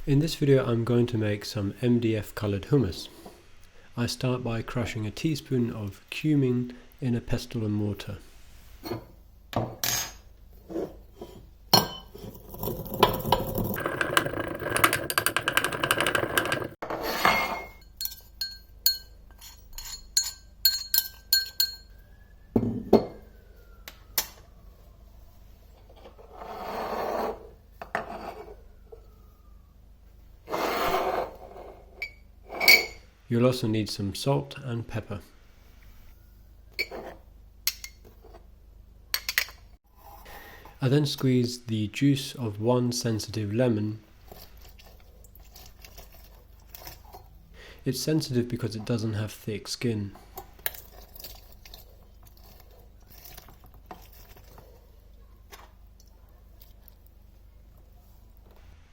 In this video I'm going to make some MDF coloured hummus. I start by crushing a teaspoon of cumin in a pestle and mortar. You'll also need some salt and pepper. I then squeeze the juice of one sensitive lemon. It's sensitive because it doesn't have thick skin.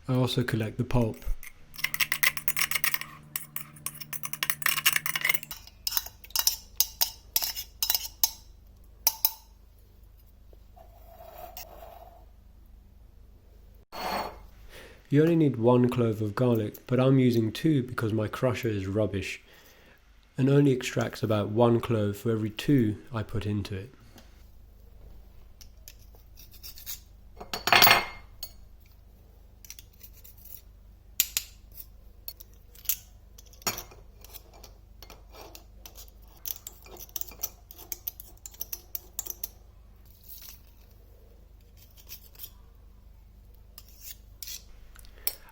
I also collect the pulp. You only need 1 clove of garlic, but I'm using 2 because my crusher is rubbish and only extracts about 1 clove for every 2 I put into it.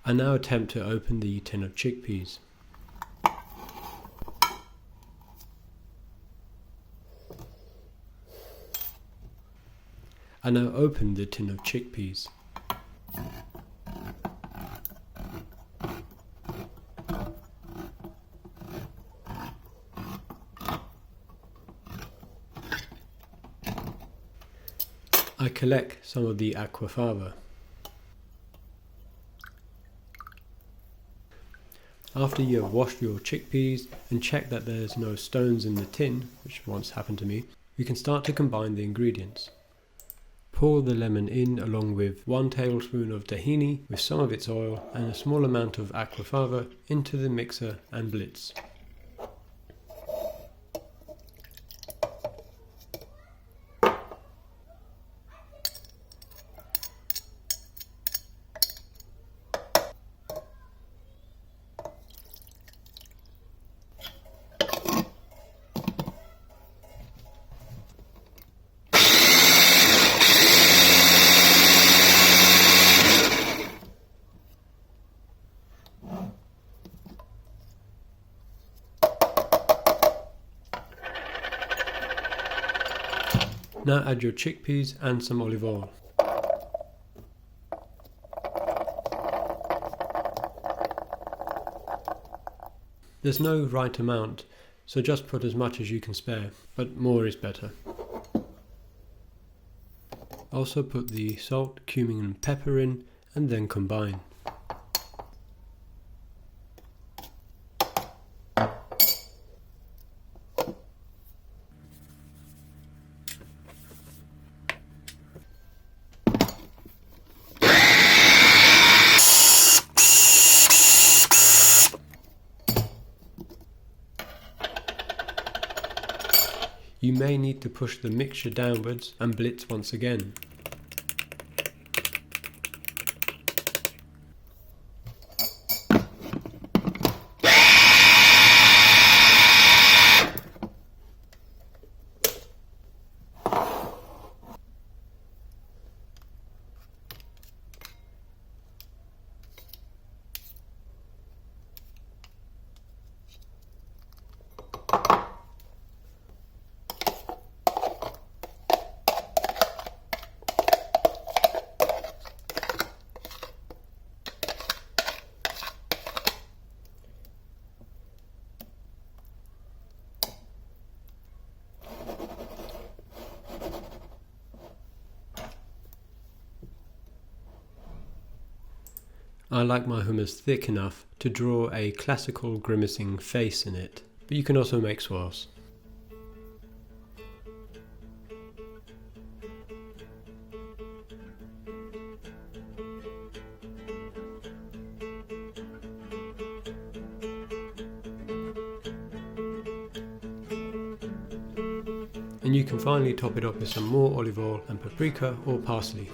I now attempt to open the tin of chickpeas. I now open the tin of chickpeas. I collect some of the aquafaba. After you have washed your chickpeas and check that there's no stones in the tin, which once happened to me, you can start to combine the ingredients. Pour the lemon in along with 1 tablespoon of tahini with some of its oil and a small amount of aquafaba into the mixer and blitz. Now add your chickpeas and some olive oil. There's no right amount, so just put as much as you can spare, but more is better. Also put the salt, cumin and pepper in and then combine. You may need to push the mixture downwards and blitz once again. I like my hummus thick enough to draw a classical grimacing face in it, but you can also make swirls. and you can finally top it up with some more olive oil and paprika or parsley.